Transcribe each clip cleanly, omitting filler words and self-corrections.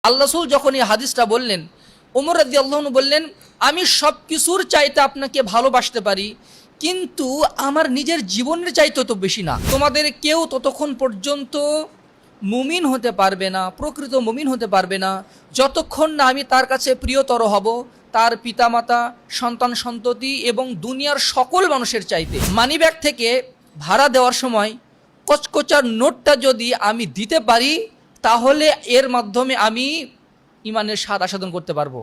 আল্লাহ রাসূল যখন এই হাদিসটা বললেন, ওমর রাদিয়াল্লাহু আনহু বললেন, আমি সব কিছুর চাইতে আপনাকে ভালোবাসতে পারি, কিন্তু আমার নিজের জীবনের চাইতে তো বেশি না। তোমাদের কেউ ততক্ষণ পর্যন্ত মুমিন হতে পারবে না, প্রকৃত মুমিন হতে পারবে না, যতক্ষণ না আমি তার কাছে প্রিয়তর হব তার পিতামাতা, সন্তান সন্ততি এবং দুনিয়ার সকল মানুষের চাইতে। মানিব্যাগ থেকে ভাড়া দেওয়ার সময় কচকচার নোটটা যদি আমি দিতে পারি, তাহলে এর মাধ্যমে আমি ইমানের স্বাদ আস্বাদন করতে পারবো।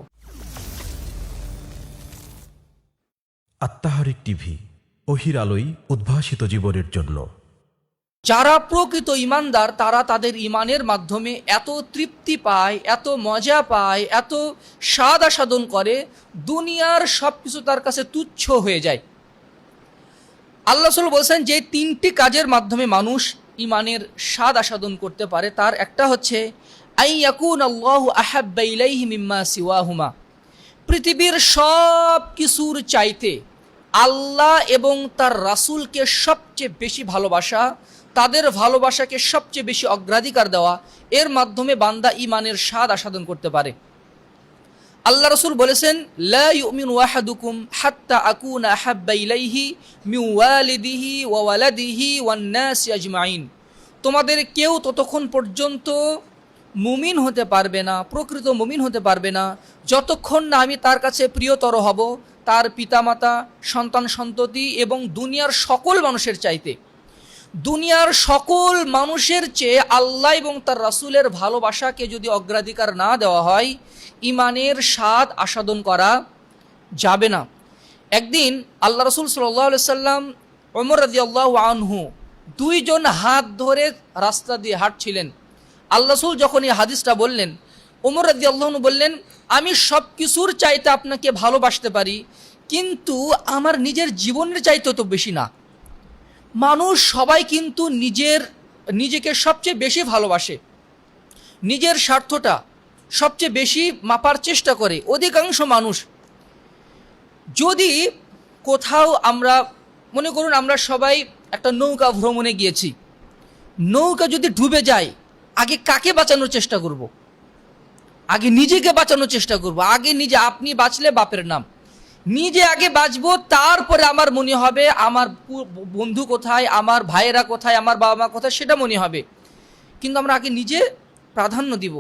আত্মাহারিক টিভি, ওহির আলোয় উদ্ভাসিত জীবনের জন্য। যারা প্রকৃত ইমানদার তারা তাদের ইমানের মাধ্যমে এত তৃপ্তি পায়, এত মজা পায়, এত স্বাদ আস্বাদন করে, দুনিয়ার সব কিছু তার কাছে তুচ্ছ হয়ে যায়। আল্লাহ রাসূল বলছেন যে তিনটি কাজের মাধ্যমে মানুষ ইমানের স্বাদ আস্বাদন করতে পারে, তার একটা হচ্ছে আইয়াকুনাল্লাহু আহাব্বা ইলাইহি মিম্মা সিওয়াহুমা। পৃথিবীর সব কিছুর চাইতে আল্লাহ এবং তার রাসূলকে সবচেয়ে বেশি ভালোবাসা, তাদের ভালোবাসাকে সবচেয়ে বেশি অগ্রাধিকার দেওয়া, এর মাধ্যমে বান্দা ইমানের স্বাদ আস্বাদন করতে পারে। আল্লাহ রাসূল বলেছেন, লা ইউমিনু আহাদুকুম হাত্তা আকুনা আহাব্বা ইলাইহি মিন ওয়ালিদিহি ওয়া ওয়ালাদিহি ওয়ান নাসি আজমাইন। তোমাদের কেউ ততক্ষণ পর্যন্ত মুমিন হতে পারবে না, প্রকৃত মুমিন হতে পারবে না, যতক্ষণ না আমি তার কাছে প্রিয়তর হব তার পিতামাতা, সন্তান সন্ততি এবং দুনিয়ার সকল মানুষের চাইতে। দুনিয়ার সকল মানুষের চেয়ে আল্লাহ এবং তার রাসূলের ভালোবাসাকে যদি অগ্রাধিকার না দেওয়া হয়, ইমানের স্বাদ আস্বাদন করা যাবে না। একদিন আল্লাহ রাসূল সাল্লাল্লাহু আলাইহি সাল্লাম, ওমর রাদিয়াল্লাহু আনহু দুইজন হাত ধরে রাস্তা দিয়ে হাঁটছিলেন। আল্লাহ রাসূল যখন এই হাদিসটা বললেন, ওমর রাদিয়াল্লাহু আনহু বললেন, আমি সব কিছুর চাইতে আপনাকে ভালোবাসতে পারি, কিন্তু আমার নিজের জীবনের চাইতে তো বেশি না। মানুষ সবাই কিন্তু নিজেকে সবচেয়ে বেশি ভালোবাসে, নিজের স্বার্থটা সবচেয়ে বেশি মাপার চেষ্টা করে অধিকাংশ মানুষ। যদি কোথাও আমরা মনে করুন আমরা সবাই একটা নৌকা ভ্রমণে গিয়েছি, নৌকা যদি ডুবে যায়, আগে কাকে বাঁচানোর চেষ্টা করব? আগে নিজেকে বাঁচানোর চেষ্টা করব। আগে নিজে, আপনি বাঁচলে বাপের নাম, নিজে আগে বাঁচবো, তারপরে আমার মনে হবে আমার বন্ধু কোথায়, আমার ভাইয়েরা কোথায়, আমার বাবা মা কোথায়, সেটা মনে হবে। কিন্তু আমরা আগে নিজে প্রাধান্য দিব।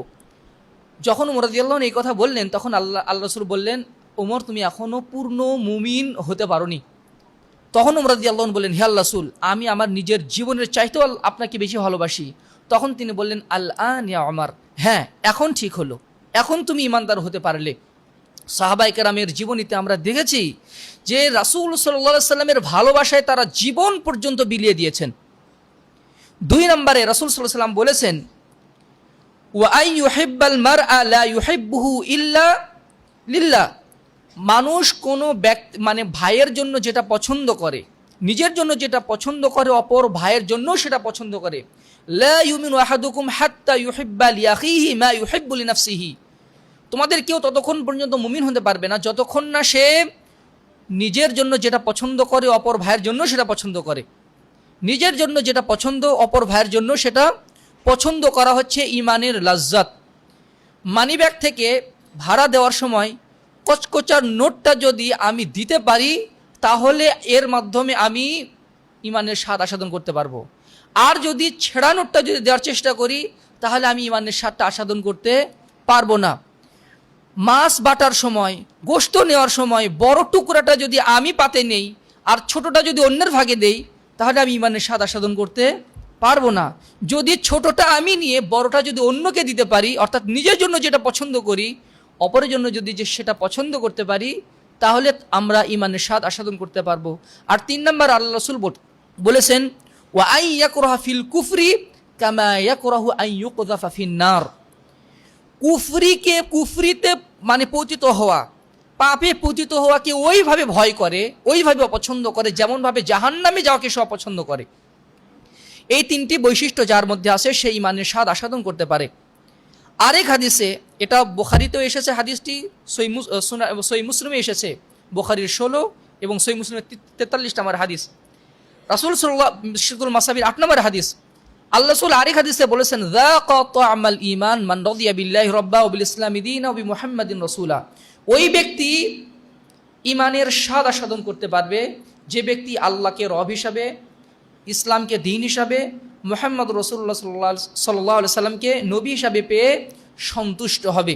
যখন ওমর রাদিয়াল্লাহু আনহু এই কথা বললেন, তখন আল্লাহ রাসূল বললেন, ওমর তুমি এখনও পূর্ণ মুমিন হতে পারোনি। তখন ওমর রাদিয়াল্লাহু আনহু বললেন, হে আল্লাহ রাসূল, আমি আমার নিজের জীবনের চাইতেও আপনাকে বেশি ভালোবাসি। তখন তিনি বললেন, আল আন ইয়া ওমর, হ্যাঁ এখন ঠিক হলো, এখন তুমি ইমানদার হতে পারলে। সাহাবায়ে কেরামের জীবনীতে আমরা দেখেছি যে রাসূল সাল্লাল্লাহু আলাইহি সাল্লামের ভালোবাসায় তারা জীবন পর্যন্ত বিলিয়ে দিয়েছেন। 2 নম্বরে রাসূল সাল্লাল্লাহু আলাইহি সাল্লাম বলেছেন, ওয়া আই ইউহিব্বাল মারআ লা ইউহিব্বুহু ইল্লা লিল্লাহ। মানুষ কোনো ব্যক্তি ভাইয়ের জন্য যেটা পছন্দ করে, নিজের জন্য যেটা পছন্দ করে, অপর ভাইয়ের জন্য সেটা পছন্দ করে। লা ইউমিনু আহাদুকুম হাত্তা ইউহিব্বা লিআখিহি মা ইউহিব্বু লিনাফসিহি। তোমাদের কেউ ততক্ষণ পর্যন্ত মুমিন হতে পারবে না যতক্ষণ না সে নিজের জন্য যেটা পছন্দ করে অপর ভাইয়ের জন্য সেটা পছন্দ করে। নিজের জন্য যেটা পছন্দ, অপর ভাইয়ের জন্য সেটা পছন্দ করা হচ্ছে ইমানের লাজ্জাত। মানিব্যাগ থেকে ভাড়া দেওয়ার সময় কচকচার নোটটা যদি আমি দিতে পারি, তাহলে এর মাধ্যমে আমি ইমানের স্বাদ আস্বাদন করতে পারবো। আর যদি ছেঁড়া নোটটা যদি দেওয়ার চেষ্টা করি, তাহলে আমি ইমানের স্বাদটা আস্বাদন করতে পারবো না। মাছ বাটার সময়, গোশত নেওয়ার সময় বড় টুকরাটা যদি আমি পাতে নেই আর ছোটটা যদি অন্যের ভাগে দেই, তাহলে আমি ইমানের স্বাদ আস্বাদন করতে পারবো না। যদি ছোটটা আমি নিয়ে বড়টা যদি অন্যকে দিতে পারি, অর্থাৎ নিজের জন্য যেটা পছন্দ করি অপরের জন্য যদি সেটা পছন্দ করতে পারি, তাহলে আমরা ইমানের স্বাদ আস্বাদন করতে পারবো। আর 3 নম্বর আল্লাহ রাসূল বলেছেন, ওয়া আই ইয়াকরাহু ফিল কুফরি কামা ইয়াকরাহু আন ইউকযাফা ফিন নার। কুফরিতে পতিত হওয়া, পাপে পতিত হওয়াকে ওইভাবে ভয় করে, ওইভাবে অপছন্দ করে, যেমনভাবে জাহান্নামে যাওয়াকে সে অপছন্দ করে। এই 3টি বৈশিষ্ট্য যার মধ্যে আছে, সে ইমানের স্বাদ আস্বাদন করতে পারে। আরেক হাদিসে, এটা বুখারীতেও এসেছে, হাদিসটি সহিহ মুসলিমে এসেছে, বুখারীর 16 এবং সহিহ মুসলিমের 43 নম্বর হাদিস। রাসূল সাল্লাল্লাহু আলাইহি ওয়াসাল্লাম 8 নম্বর হাদিস, আল্লাহ রাসূল আরেক হাদিসে বলেছেন, যাকা তা'মাল ঈমান মান রাদিয়া বিল্লাহি রাব্বা ওয়া বিল ইসলামি দীনা ওয়া বিমুহাম্মাদিন রাসূলা। ওই ব্যক্তি ঈমানের স্বাদ আস্বাদন করতে পারবে যে ব্যক্তি আল্লাহকে রব হিসাবে, ইসলামকে দ্বীন হিসাবে, মুহাম্মদ রাসূলুল্লাহ সাল্লাল্লাহু আলাইহি সাল্লামকে নবী হিসাবে পেয়ে সন্তুষ্ট হবে।